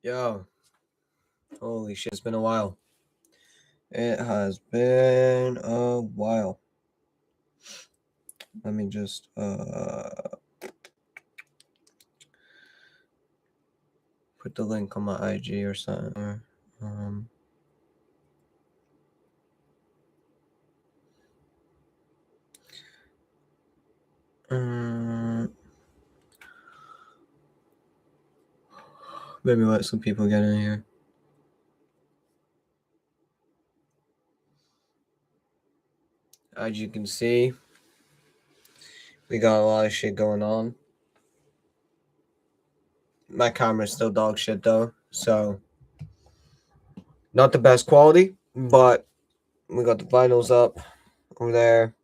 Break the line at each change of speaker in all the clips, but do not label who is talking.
Yo, holy shit, it's been a while. It has been a while. Let me just put the link on my IG or something. Maybe let some people get in here. As you can see, we got a lot of shit going on. My camera's still dog shit though, so not the best quality, but we got the vinyls up over there,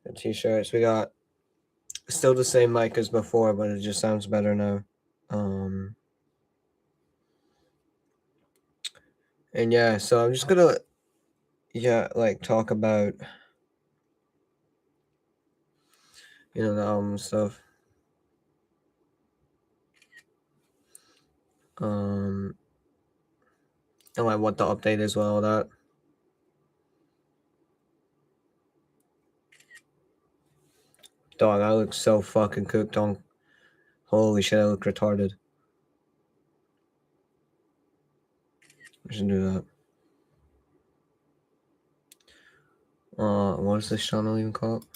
the t-shirts. We got still the same mic as before, but it just sounds better now. And yeah, so I'm just gonna talk about the album stuff. And like what the update is with all that. Dog, I look so fucking cooked on. Holy shit, I look retarded. I should do that. What is this channel even called?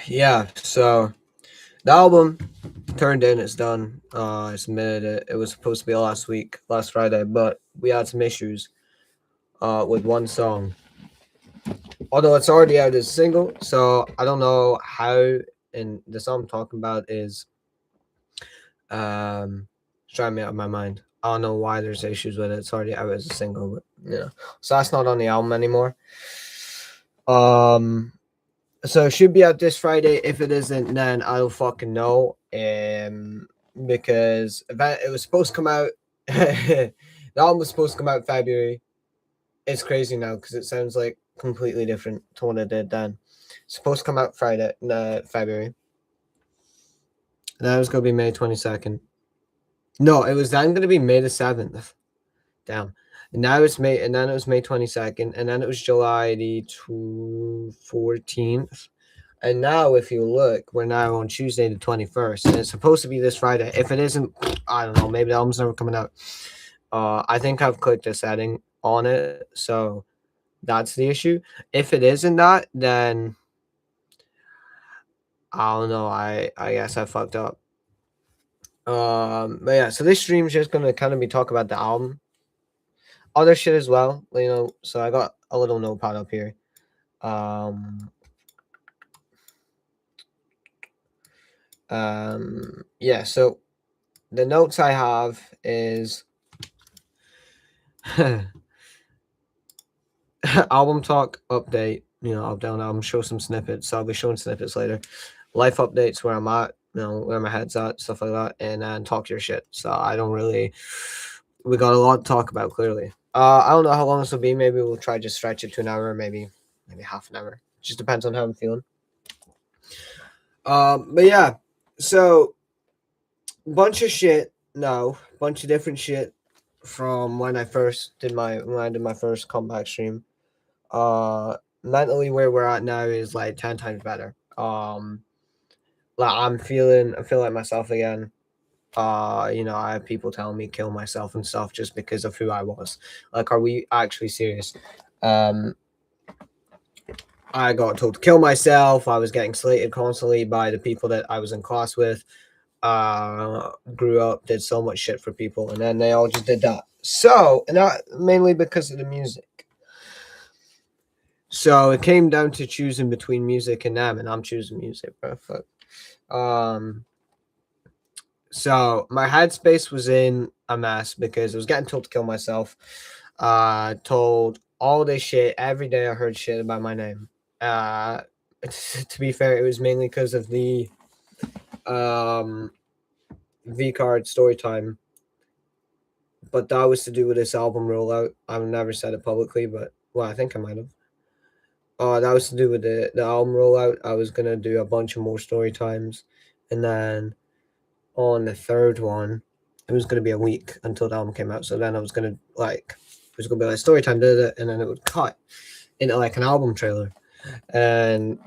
Yeah, so the album turned in, it's done. I submitted it. It was supposed to be last Friday, but we had some issues with one song. Although it's already out as a single, so I don't know how. And the song I'm talking about is it's driving me out of my mind. I don't know why there's issues with it. It's already out as a single, but so that's not on the album anymore. So it should be out this Friday. If it isn't, then I don't fucking know. Because it was supposed to come out. The album was supposed to come out in February. It's crazy now because it sounds like completely different to what it did then. It's supposed to come out February. That was gonna be May 22nd. No, it was then gonna be May the 7th. Damn. And now it's May, and then it was May 22nd, and then it was July the 14th. And now, if you look, we're now on Tuesday the 21st, and it's supposed to be this Friday. If it isn't, I don't know. Maybe the album's never coming out. I think I've clicked a setting on it, so that's the issue. If it isn't that, then I don't know. I guess I fucked up. But yeah, so this stream is just gonna kind of be talk about the album, other shit as well. So I got a little notepad up here. Yeah. So the notes I have is album talk update. Up down album, show some snippets. So I'll be showing snippets later. Life updates, where I'm at, where my head's at, stuff like that, and then talk your shit. So I don't really. We got a lot to talk about, clearly. I don't know how long this will be. Maybe we'll try to stretch it to an hour, maybe half an hour. Just depends on how I'm feeling. But yeah, so bunch of shit. No, bunch of different shit from when I did my first comeback stream. Mentally, where we're at now is like 10 times better. Like I feel like myself again. I have people telling me kill myself and stuff just because of who I was. Like, are we actually serious? I got told to kill myself. I was getting slated constantly by the people that I was in class with. Grew up, did so much shit for people, and then they all just did that. So, and that mainly because of the music. So it came down to choosing between music and them, and I'm choosing music, bro. Fuck. So my headspace was in a mess because I was getting told to kill myself. Told all this shit every day. I heard shit about my name. To be fair, it was mainly because of the V card story time. But that was to do with this album rollout. I've never said it publicly, but I think I might have. That was to do with the album rollout. I was gonna do a bunch of more story times, and then on the third one, it was gonna be a week until the album came out. So then I was gonna like it was gonna be like story time, and then it would cut into like an album trailer. And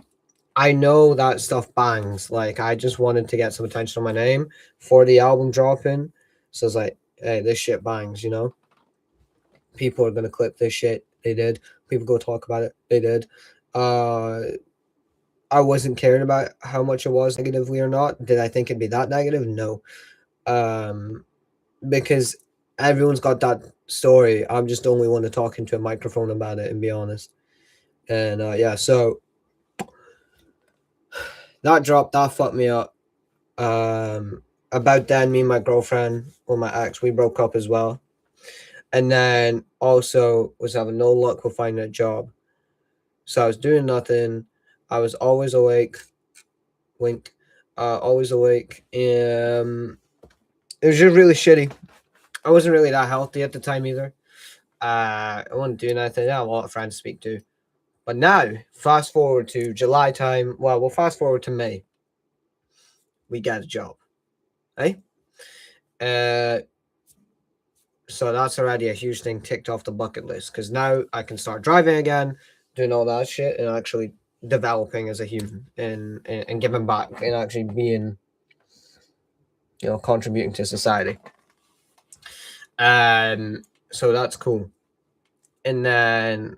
I know that stuff bangs. Like I just wanted to get some attention on my name for the album dropping. So it's like, hey, this shit bangs, you know? People are gonna clip this shit. They did. People go talk about it. They did. Uh I wasn't caring about how much it was negatively or not. Did I think it'd be that negative? No. Um because everyone's got that story. I'm just the only one to talk into a microphone about it and be honest. And yeah, so that dropped, that fucked me up. About then, me and my girlfriend or my ex, we broke up as well. And then also was having no luck with finding a job. So I was doing nothing. I was always awake. Wink. Always awake. It was just really shitty. I wasn't really that healthy at the time either. I wasn't doing anything. I had a lot of friends to speak to. But now, fast forward to July time. Well, we'll fast forward to May. We get a job. Eh? So that's already a huge thing ticked off the bucket list because now I can start driving again, doing all that shit, and actually developing as a human and giving back and actually being, contributing to society. So that's cool. And then,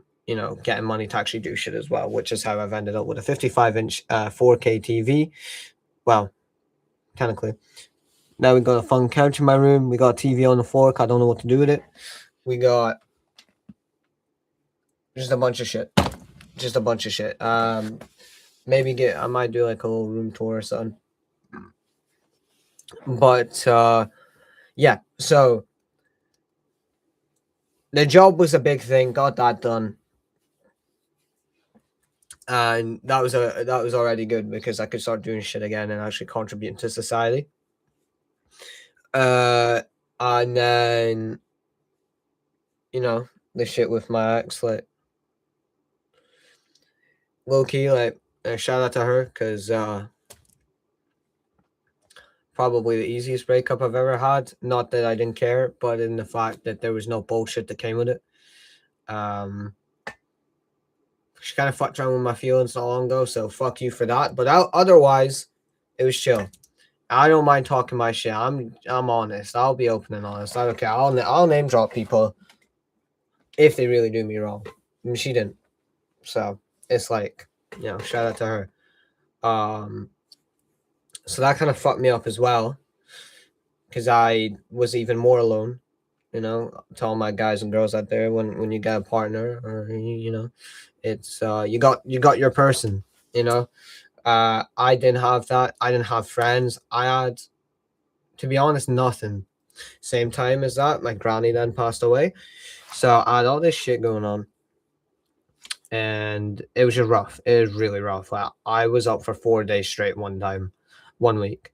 getting money to actually do shit as well, which is how I've ended up with a 55-inch 4K TV. Well, technically. Now we got a fun couch in my room. We got a TV on the floor. I don't know what to do with it. We got just a bunch of shit. Just a bunch of shit. Maybe I might do like a little room tour or something. But yeah, so the job was a big thing. Got that done, and that was already good because I could start doing shit again and actually contributing to society. And then the shit with my ex, like low key, like shout out to her because probably the easiest breakup I've ever had. Not that I didn't care, but in the fact that there was no bullshit that came with it. She kind of fucked around with my feelings not long ago, so fuck you for that. But otherwise, it was chill. I don't mind talking my shit. I'm honest. I'll be open and honest. I don't care. I'll name drop people if they really do me wrong. And she didn't, so it's like, shout out to her. So that kind of fucked me up as well, because I was even more alone. To all my guys and girls out there, when you get a partner, or it's you got your person. I didn't have that. I didn't have friends. I had, to be honest, nothing. Same time as that, my granny then passed away, so I had all this shit going on, and it was just rough. It was really rough. Like, I was up for 4 days straight one week.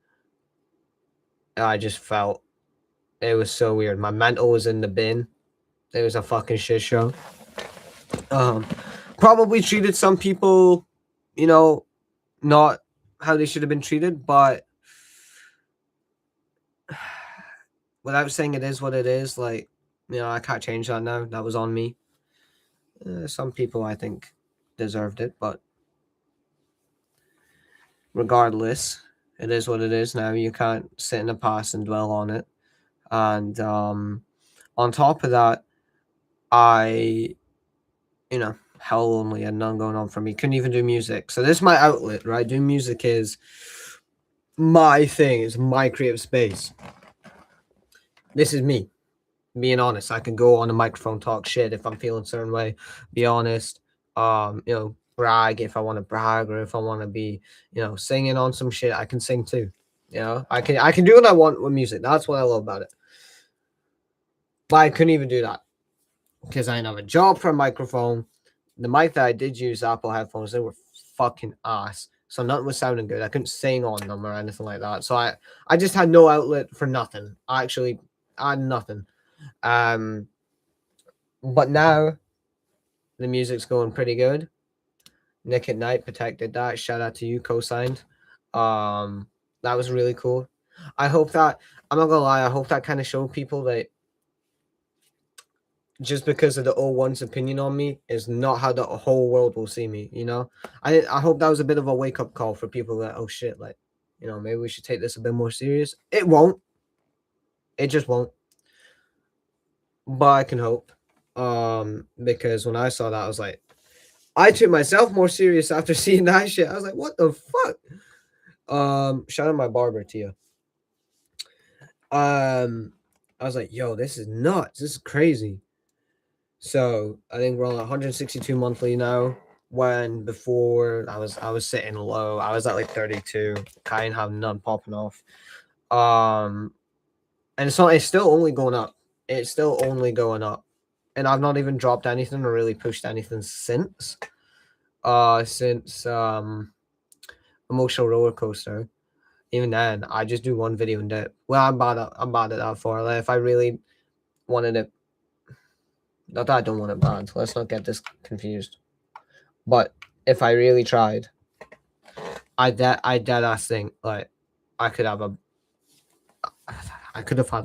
I just felt it was so weird. My mental was in the bin. It was a fucking shit show. Probably treated some people, not how they should have been treated, but without saying it is what it is, like, I can't change that now. That was on me. Some people, I think, deserved it, but regardless, it is what it is now. You can't sit in the past and dwell on it. And on top of that, I, hell lonely, had none going on for me. Couldn't even do music. So this is my outlet, right? Doing music is my thing. It's my creative space. This is me, being honest. I can go on a microphone, talk shit if I'm feeling a certain way, be honest. Brag if I want to brag, or if I want to be, singing on some shit, I can sing too. I can do what I want with music. That's what I love about it. But I couldn't even do that because I didn't have a job for a microphone. The mic that I did use, Apple headphones, they were fucking ass. So nothing was sounding good. I couldn't sing on them or anything like that. So I just had no outlet for nothing. I had nothing. But now the music's going pretty good. Nick at Night protected that. Shout out to you, co-signed. That was really cool. I hope that I'm not gonna lie. I hope that kind of showed people that just because of the O1's opinion on me is not how the whole world will see me. You know, I hope that was a bit of a wake up call for people that, oh shit, like, you know, maybe we should take this a bit more serious. It won't. It just won't. But I can hope. Because when I saw that, I was like, I took myself more serious after seeing that shit. I was like, what the fuck? Shout out my barber Tia. I was like, yo, this is nuts. This is crazy. So I think we're on 162 monthly now. When before I was sitting low. I was at like 32. Kind of have none popping off. And it's still only going up. It's still only going up. And I've not even dropped anything or really pushed anything since. Since Emotional Roller Coaster. Even then, I just do one video and dip. Well, I'm bad at that for. Like, if I really wanted it, not that I don't want it bad. Let's not get this confused. But if I really tried, I dead ass think like I could have had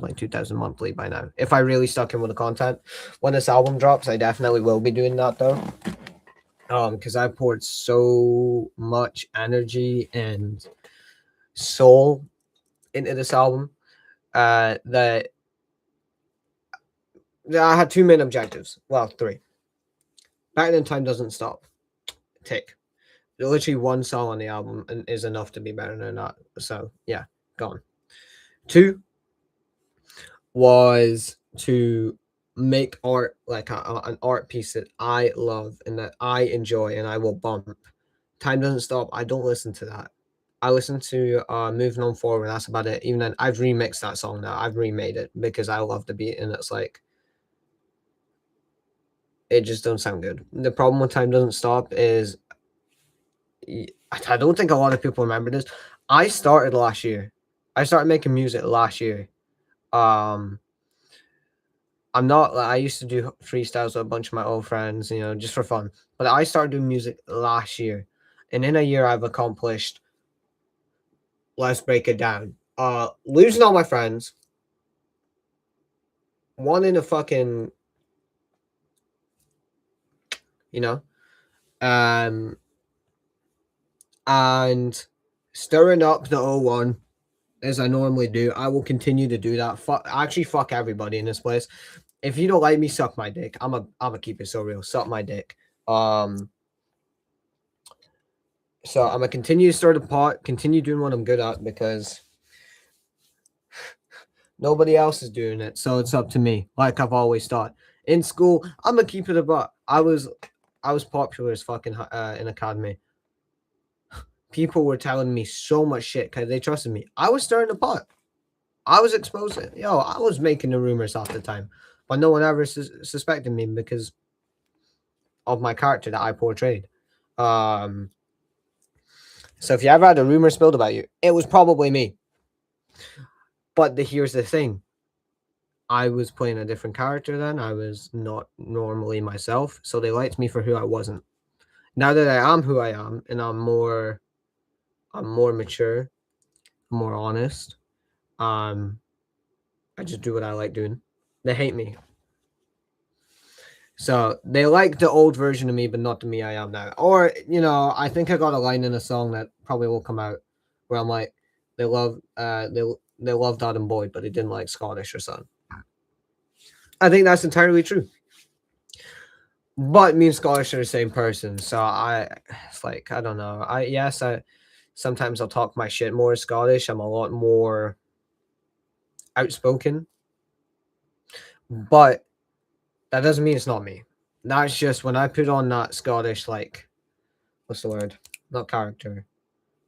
like 2,000 monthly by now if I really stuck in with the content. When this album drops, I definitely will be doing that though. Because I poured so much energy and soul into this album that I had two main objectives. Well, three. Back then, Time Doesn't Stop. Tick. Literally one song on the album is enough to be better than that. So yeah, gone. Two was to make art like an art piece that I love and that I enjoy and I will bump. Time Doesn't Stop. I don't listen to that. I listen to Moving On Forward. That's about it. Even then, I've remixed that song now. I've remade it because I love the beat and it's like it just don't sound good. The problem with Time Doesn't Stop is I don't think a lot of people remember this. I started last year. I started making music last year. I'm not like I used to do freestyles with a bunch of my old friends, you know, just for fun. But I started doing music last year. And in a year I've accomplished, let's break it down. Losing all my friends, wanting to fucking, you know, um and stirring up the O1 as I normally do. I will continue to do that. Fuck everybody in this place. If you don't like me, suck my dick. I'm a keep it so real. Suck my dick. So I'm gonna continue to stir the pot, continue doing what I'm good at because nobody else is doing it. So it's up to me. Like I've always thought. In school, I'm gonna keep it a buck. I was popular as fucking in academy. People were telling me so much shit because they trusted me. I was stirring the pot. I was exposing. Yo, I was making the rumors half the time, but no one ever suspected me because of my character that I portrayed. So if you ever had a rumor spilled about you, it was probably me. But here's the thing. I was playing a different character then. I was not normally myself, so they liked me for who I wasn't. Now that I am who I am, and I'm more mature, more honest. I just do what I like doing. They hate me. So they like the old version of me, but not the me I am now. Or, you know, I think I got a line in a song that probably will come out where I'm like, they loved Adam Boyd, but they didn't like Scottish or something. I think that's entirely true. But me and Scottish are the same person, so it's like I don't know. I sometimes I'll talk my shit more Scottish. I'm a lot more outspoken, but that doesn't mean it's not me. That's just when I put on that Scottish, like, what's the word? Not character,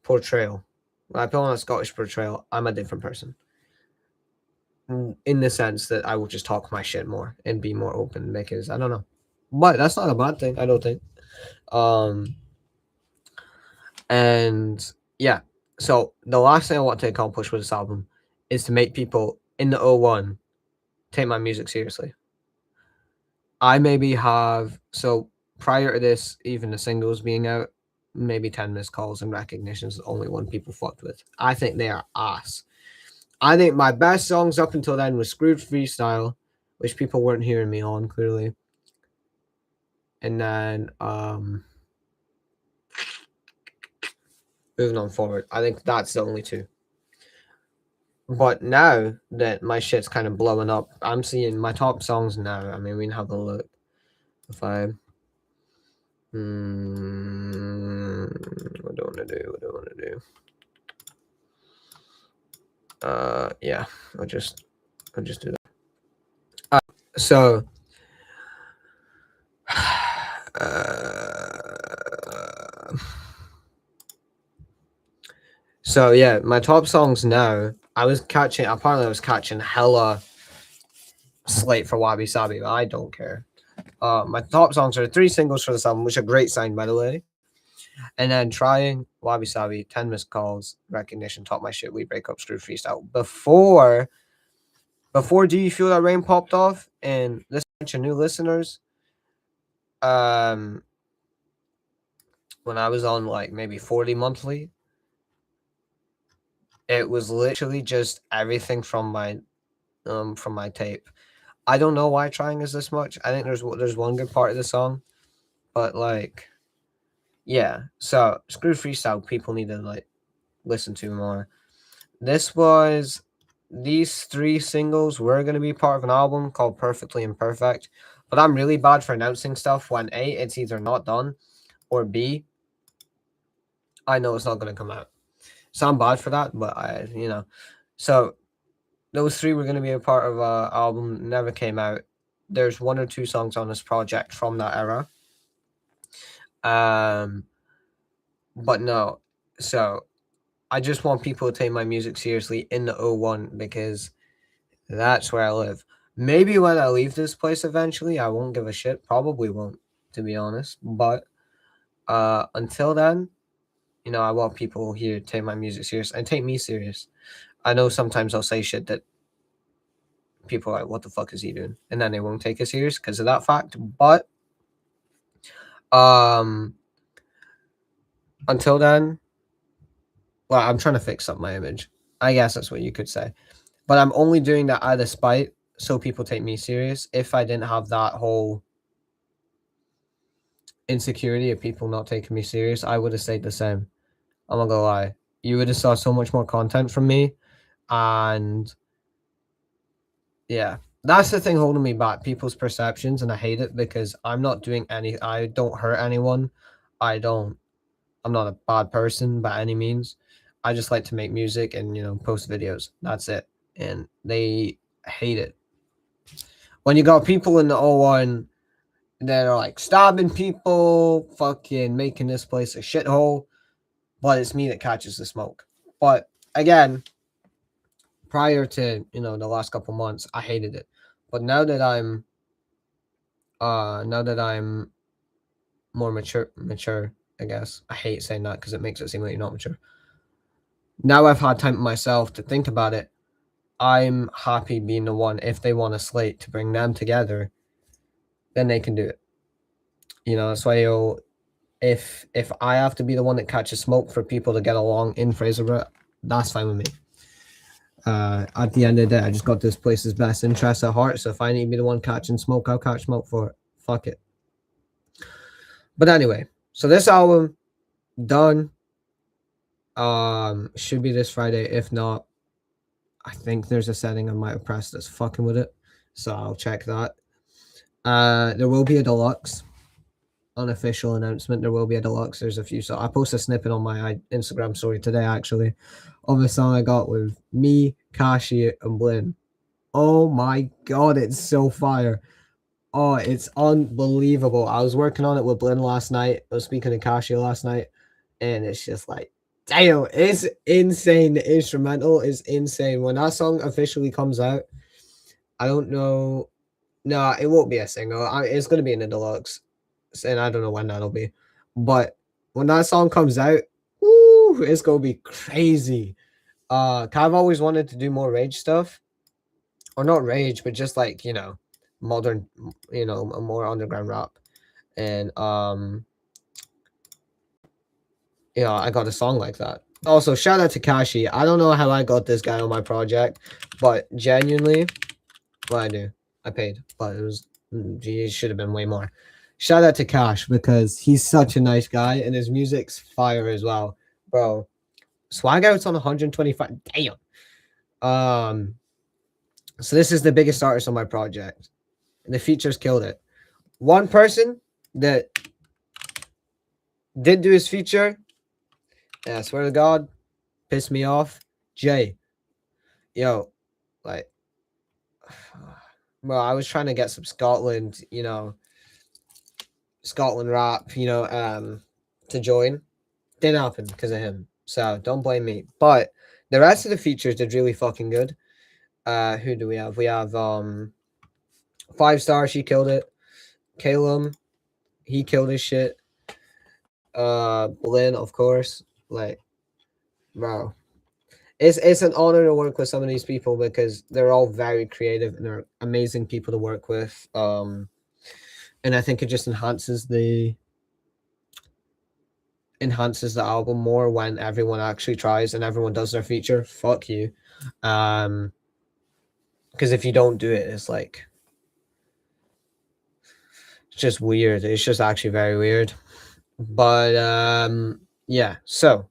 portrayal. When I put on a Scottish portrayal, I'm a different person. In the sense that I will just talk my shit more and be more open because I don't know. But that's not a bad thing, I don't think. And yeah, so the last thing I want to accomplish with this album is to make people in the O1 take my music seriously. I maybe have, so prior to this, even the singles being out, maybe 10 missed calls and recognitions is the only one people fucked with. I think they are ass. I think my best songs up until then was Screwed Freestyle, which people weren't hearing me on clearly. And then moving on forward, I think that's the only two. But now that my shit's kind of blowing up, I'm seeing my top songs now. I mean, we can have a look. If I what do I want to do? What do I want to do? Yeah, I'll just do that. So so yeah, my top songs now. Apparently I was catching hella slate for Wabi Sabi, but I don't care. My top songs are 3 singles for this album, which are great sign, by the way. And then Trying, Wabi Sabi, 10 Missed Calls, Recognition, Talk My Shit, We Break Up, Screwed Freestyle. Before Do You Feel That Rain popped off, and this bunch of new listeners, when I was on like maybe 40 monthly, it was literally just everything from my tape. I don't know why Trying is this much. I think there's one good part of the song, but like, yeah. So Screwed Freestyle, people need to like listen to more. These 3 singles were going to be part of an album called Perfectly Imperfect, but I'm really bad for announcing stuff when A, it's either not done, or B, I know it's not going to come out. So I'm bad for that, but so those 3 were going to be a part of an album, never came out. There's 1 or 2 songs on this project from that era. But no, so I just want people to take my music seriously in the 01 because that's where I live. Maybe when I leave this place eventually, I won't give a shit. Probably won't, to be honest. But until then, I want people here to take my music serious and take me serious. I know sometimes I'll say shit that people are like, what the fuck is he doing? And then they won't take it serious because of that fact. But until then, well, I'm trying to fix up my image. I guess that's what you could say. But I'm only doing that out of spite so people take me serious. If I didn't have that whole insecurity of people not taking me serious, I would have stayed the same. I'm not gonna lie. You would have saw so much more content from me. And yeah, that's the thing holding me back, people's perceptions, and I hate it because I'm not doing I don't hurt anyone. I'm not a bad person by any means. I just like to make music and post videos. That's it. And they hate it. When you got people in the 01 that are like stabbing people, fucking making this place a shithole, but it's me that catches the smoke. But again, prior to the last couple months, I hated it. But now that I'm more mature, I guess. I hate saying that because it makes it seem like you're not mature. Now I've had time to myself to think about it. I'm happy being the one. If they want a slate to bring them together, then they can do it. That's why if I have to be the one that catches smoke for people to get along in Fraserburgh, that's fine with me. At the end of the day, I just got this place's best interest at heart. So if I need to be the one catching smoke, I'll catch smoke for it. Fuck it. But anyway, so this album done. Should be this Friday. If not, I think there's a setting I might have pressed that's fucking with it. So I'll check that. There will be a deluxe. Unofficial announcement. There will be a deluxe. There's a few. So I posted a snippet on my Instagram story today, actually, of a song I got with me, Kashi, and Blin. Oh my god, it's so fire. Oh, it's unbelievable. I was working on it with Blin last night. I was speaking to Kashi last night, and it's just like, damn, it's insane. The instrumental is insane. When that song officially comes out, I don't know. No, it won't be a single. It's going to be in the deluxe. And I don't know when that'll be. But when that song comes out, woo, it's going to be crazy. I've always wanted to do more rage stuff. Or not rage, but just like, modern, more underground rap. And you know, I got a song like that. Also, shout out to Kashi. I don't know how I got this guy on my project, but genuinely, well, I do. I paid, but it should have been way more. Shout out to Cash because he's such a nice guy and his music's fire as well, bro. Swag out's on 125. Damn. So this is the biggest artist on my project, and the features killed it. One person that did do his feature, and I swear to God, pissed me off. Jay, yo, like, bro, I was trying to get some Scotland, you know, Scotland rap, you know, to join. Didn't happen because of him. So don't blame me. But the rest of the features did really fucking good. Who do we have? We have 5 Star, she killed it. Calum, he killed his shit. Blinn, of course. Like, bro. It's an honor to work with some of these people because they're all very creative and they're amazing people to work with. And I think it just enhances the album more when everyone actually tries and everyone does their feature. Fuck you. Because if you don't do it, it's like it's just weird. It's just actually very weird. But yeah, so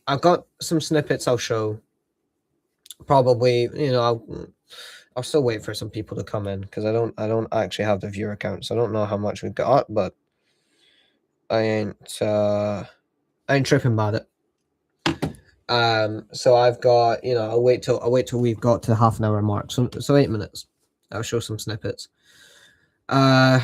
I've got some snippets I'll show. Probably, you know, I'll still wait for some people to come in because I don't actually have the viewer count, so I don't know how much we've got, but I ain't tripping about it. So I've got, you know, I'll wait till we've got to half an hour mark. So 8 minutes. I'll show some snippets. But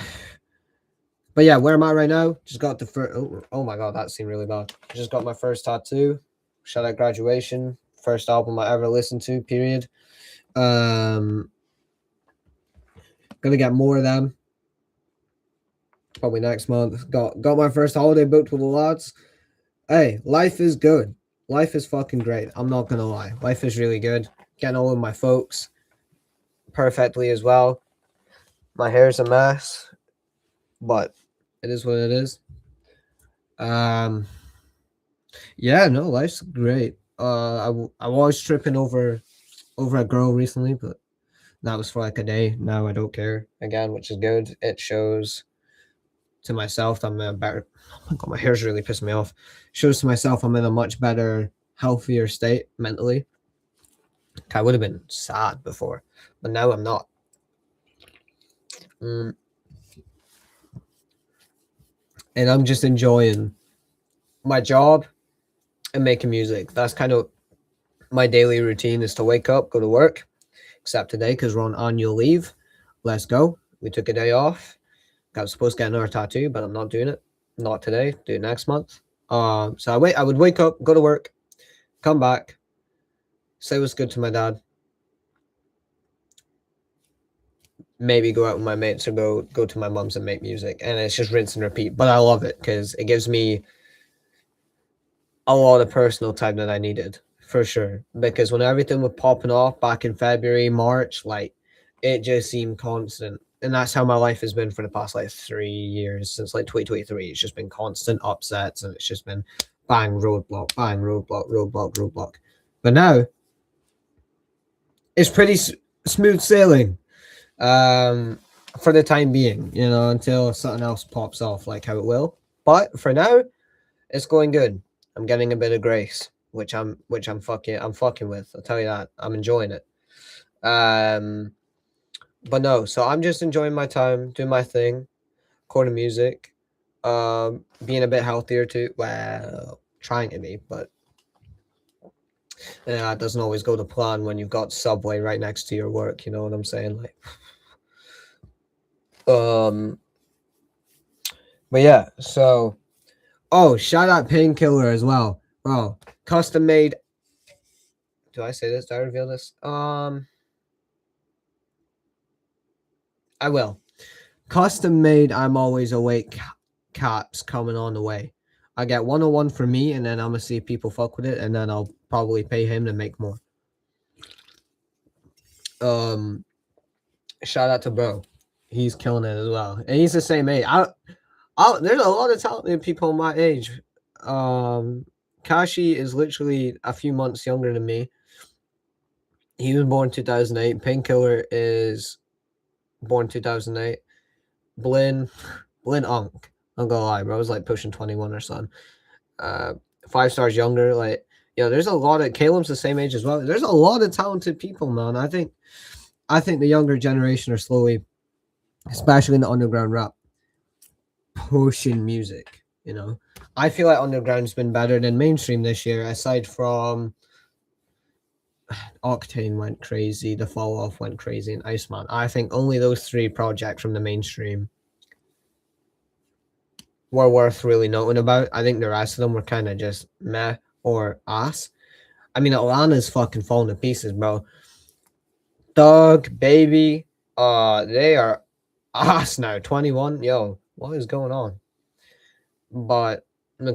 yeah, where am I right now? Just got the first. Oh my god, that seemed really bad. Just got my first tattoo. Shout out Graduation. First album I ever listened to. Period. Gonna get more of them. Probably next month. Got my first holiday booked with the lads. Hey, life is good. Life is fucking great. I'm not gonna lie. Life is really good. Getting on with my folks perfectly as well. My hair's a mess, but it is what it is. Yeah, no, life's great. I was tripping over a girl recently, but that was for like a day. Now I don't care again, which is good. It shows to myself I'm a better. Oh my god, my hair's really pissing me off. Shows to myself I'm in a much better, healthier state mentally. I would have been sad before, but now I'm not. And I'm just enjoying my job and making music. That's kind of my daily routine is to wake up, go to work, except today because we're on annual leave. Let's go. We took a day off. I was supposed to get another tattoo, but I'm not doing it. Not today. Do it next month. So I would wake up, go to work, come back, say what's good to my dad, maybe go out with my mates or go to my mum's and make music, and it's just rinse and repeat. But I love it because it gives me a lot of personal time that I needed for sure. Because when everything was popping off back in February, March, like it just seemed constant. And that's how my life has been for the past like 3 years since like 2023. It's just been constant upsets and it's just been bang, roadblock, bang, roadblock, roadblock, roadblock. But now it's pretty smooth sailing for the time being, you know, until something else pops off like how it will. But for now, it's going good. I'm getting a bit of grace, which I'm fucking with. I'll tell you that. I'm enjoying it. But no, so I'm just enjoying my time, doing my thing, recording music, being a bit healthier too. Well, trying to be, but it doesn't always go to plan when you've got Subway right next to your work. You know what I'm saying? Like, but yeah. So, oh, shout out Painkiller as well, bro. Custom made. Do I say this? Do I reveal this? I will. Custom made. I'm always awake. Caps coming on the way. I get 101 for me, and then I'm gonna see if people fuck with it, and then I'll probably pay him to make more. Shout out to bro, he's killing it as well, and he's the same age. There's a lot of talented people my age. Kashi is literally a few months younger than me. He was born 2008. Painkiller is born 2008. Blin Unk. I'm gonna lie, bro. I was like pushing 21 or something. 5 stars younger. Like, there's a lot of Caleb's the same age as well. There's a lot of talented people, man. I think the younger generation are slowly, especially in the underground rap, pushing music. I feel like underground's been better than mainstream this year, aside from Octane went crazy, The Fall Off went crazy, and Iceman. I think only those 3 projects from the mainstream were worth really noting about. I think the rest of them were kind of just meh or ass. I mean, Atlanta's fucking falling to pieces, bro. Doug, Baby, they are ass now. 21, yo, what is going on? But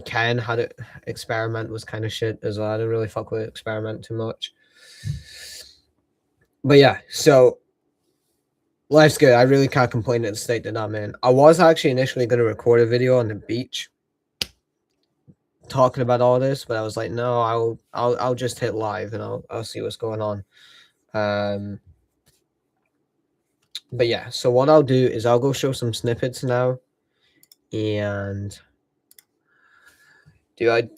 Ken had it. Experiment was kind of shit as well. I didn't really fuck with Experiment too much. But yeah, so life's good. I really can't complain at the state that I'm in. I was actually initially going to record a video on the beach talking about all this, but I was like, no, I'll just hit live and I'll see what's going on. But yeah, so what I'll do is I'll go show some snippets now, and do I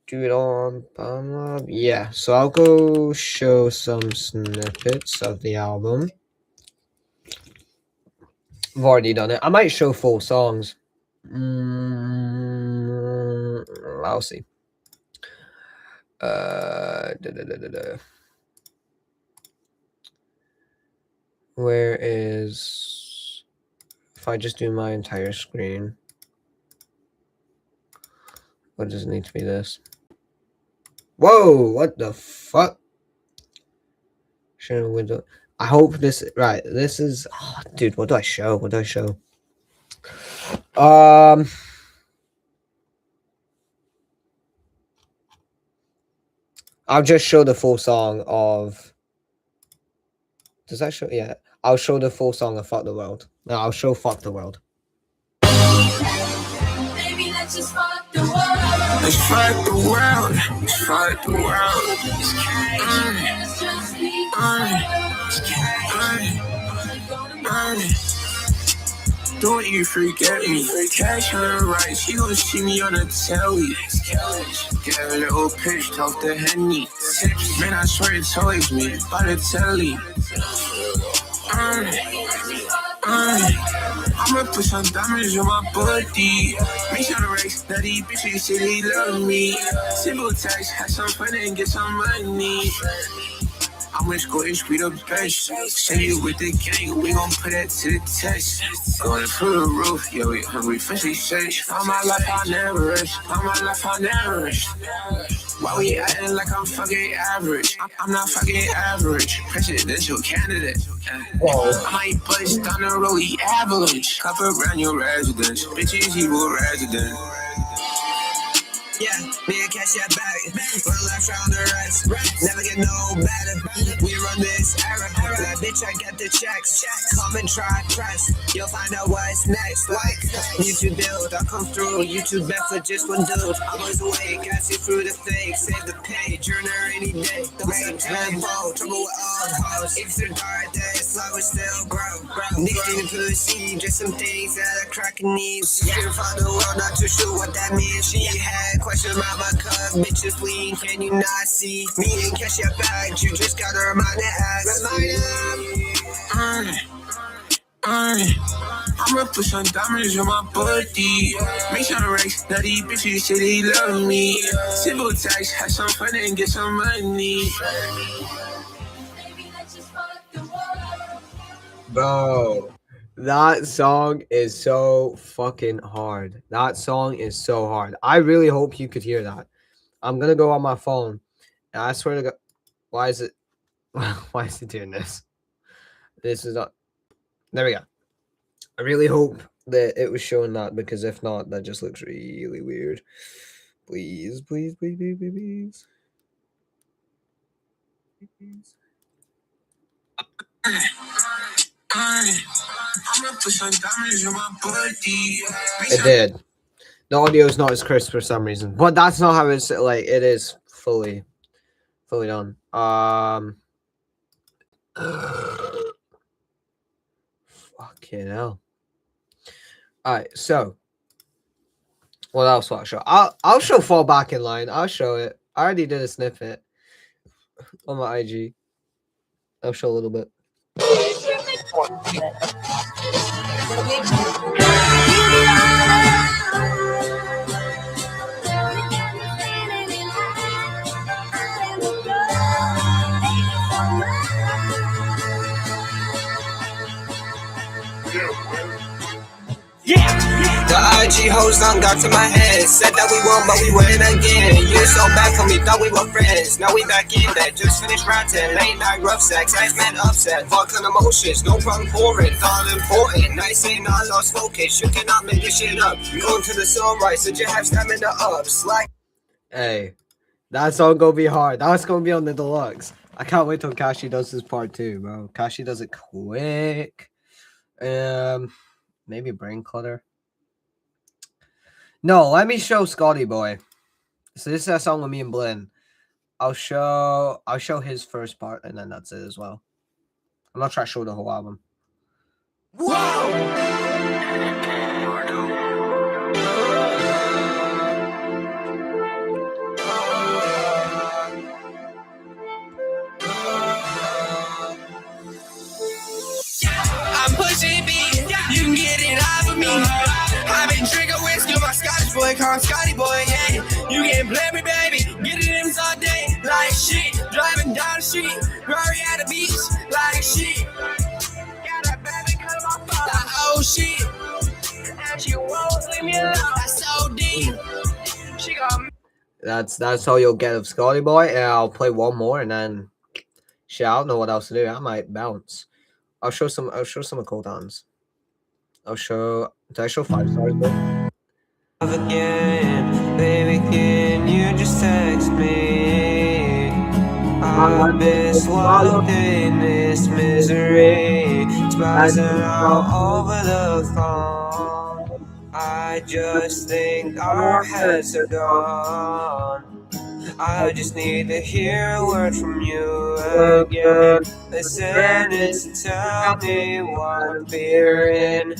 do it on BombLab? Yeah, so I'll go show some snippets of the album. I've already done it. I might show full songs. I'll see. Where is... If I just do my entire screen... What does it need to be this? Whoa, what the fuck? Share window. I hope this... Right, this is... Oh, dude, what do I show? What do I show? I'll just show the full song of... Does that show? Yeah. I'll show the full song of Fuck the World. No, I'll show Fuck the World. Baby, let's just fuck the world. Let's fuck the world. Let's fuck the world. Don't you forget me. Cash on the right, she gon' see me on the telly. Get a little pitched off the Henny. Man, I swear it's always me. By the telly. I'ma put some diamonds on my body. Make sure the race that these bitches say they love me. Simple text, have some fun and get some money. I'm with Squish, we the best. Say you with the gang, we gon' put that to the test. Going through the roof, yeah, we hungry for success. All my life I never rest. All my life I never rest. Why we acting like I'm fucking average? I'm not fucking average. Presidential candidate. I might bust down the rollie avalanche. Cup around your residence. Bitches evil resident. Yeah, me and Cash that back. Run left round the rest. Never get no better. We run this era. That bitch, I get the checks. Come and try press. You'll find out what's next. Like YouTube build, I'll come through. YouTube bet for just one dude. I was awake, I see through the fake. Save the page, earn her any day. The main tempo, trouble with all hoes. If it's a dark day, slow is still grow. Niggas in the pussy, just some things that a cracker needs. Yeah, find the world, not too sure what that means. She had question about my cup, bitches lean, can you not see? Me and Cash your bag, you just gotta remind the ass. I'ma put some diamonds on my body. Make sure the race that these bitches say they love me. Simple text, have some fun and get some money. Bro, that song is so fucking hard. That song is so hard. I really hope you could hear that. I'm gonna go on my phone, and I swear to God, why is it doing this? This is not. There we go. I really hope that it was showing that, because if not, that just looks really weird. Please, please, please, please, please, please. I'ma put some diamonds on my body. Make It did. The audio is not as crisp for some reason, but that's not how it's like. It is fully done. Fucking hell. All right, so what else will I show? I'll show Fall Back in Line. I'll show it. I already did a snippet on my IG. I'll show a little bit.
The IG hoes done got to my head. Said that we won, but we win again. You so bad for me, thought we were friends. Now we back in bed, just finished ranting. Late night rough sex, X-Men upset. Fucking emotions, no problem for it. Thought important, nice and I lost focus. You cannot make this shit up. Going to the sunrise, so you have stamina up. Slack.
Hey, that's all gonna be hard. That's gonna be on the deluxe. I can't wait till Kashi does his part 2, bro. Kashi does it quick. Maybe Brain Clutter. No, let me show Scotty Boy. So this is a song with me and Blinn. I'll show his first part and then that's it as well. I'm not trying to show the whole album.
I'm pushing B, you can get it off of me. I've been drinking whiskey with my Scottish boy, call him Scotty Boy, yeah. You can play me, baby, get it in all day, like shit. Driving down the street, Rory at the beach, like shit. Got a baby girl on my phone, like oh shit. And she won't leave me alone, that's so deep. She got me.
That's all you'll get of Scotty Boy. And I'll play one more and then shit, I don't know what else to do. I might bounce. I'll show some of Colton's. Did I show 5 stars though?
Again, baby, can you just text me? I've been swallowed in this misery, spazzing out over the phone. I just think our heads are gone. I just need to hear a word from you again. Listen to tell me what we're in,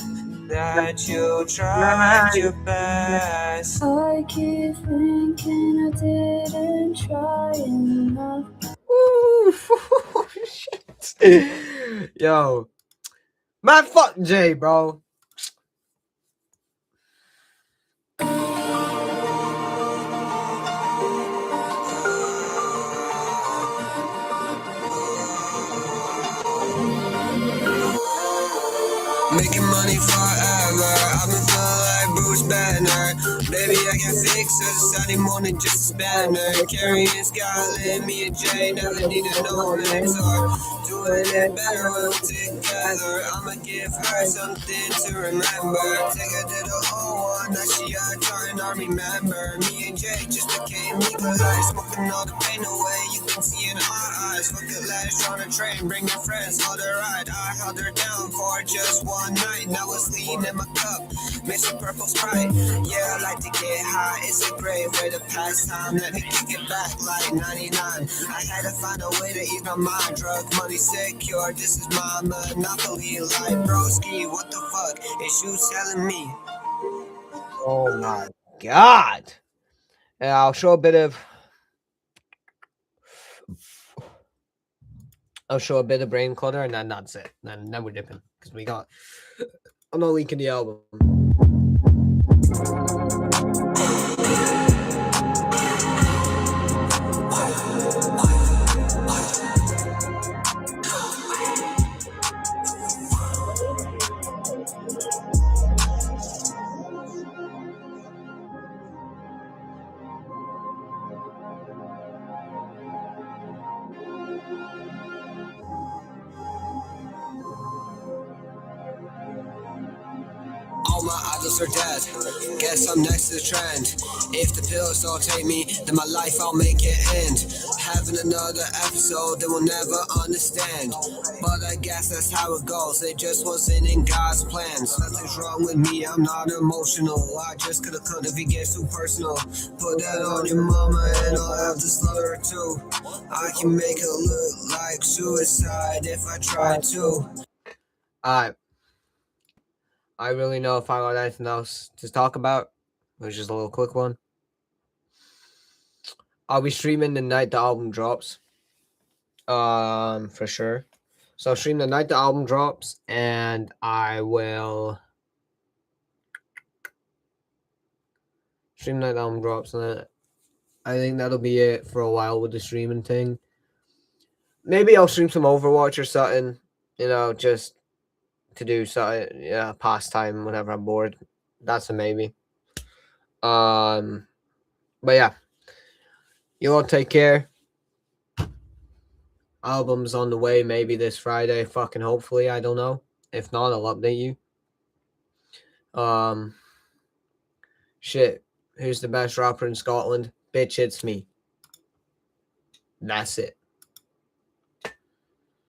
that you tried your best.
I keep thinking I didn't try enough.
Ooh, shit. Yo. Man, fuck Jay, bro.
Making money forever, I've been feeling like Bruce Banner. Baby, I can fix a Sunday morning just a spanner. Carrying Scarlett, me and Jay never needed no mentor. Doing it better when we're together. I'ma give her something to remember. Take her to the old one, now she a turn army member. Me and Jay just became legalized, smoking all the pain away. You can see in our eyes. Fuck it, let's on a train, bring your friends, hold her ride. I held her down for just one night. Now it's lean in my cup, mix with purple Sprite. Yeah, I like to get high, it's a great way to pass time. Let me kick it back like 99. I had to find a way to eat on my drug money secure. This is my monopoly, like broski. What the fuck is you telling me?
Oh my god. And I'll show a bit of Brain Clutter and then that's it. Then we're dipping. Because I'm not leaking the album.
All my idols are dead. Guess I'm next to the trend. If the pills don't take me, then my life I'll make it end. having another episode that we'll never understand. But I guess that's how it goes. It just wasn't in God's plans. Nothing's wrong with me, I'm not emotional. I just could've cut if it gets too personal. Put that on your mama and I'll have to slaughter her too. I can make it look like suicide if I try to.
Alright. I really know if I got anything else to talk about. It was just a little quick one. I'll be streaming the night the album drops. For sure. So I'll stream the night the album drops, and I will stream the night the album drops, and I think that'll be it for a while with the streaming thing. Maybe I'll stream some Overwatch or something, you know, just to do something, yeah, pastime whenever I'm bored. That's a maybe. But yeah, you all take care. Album's on the way, maybe this Friday. Fucking hopefully, I don't know. If not, I'll update you. Shit. Who's the best rapper in Scotland? Bitch, it's me. That's it.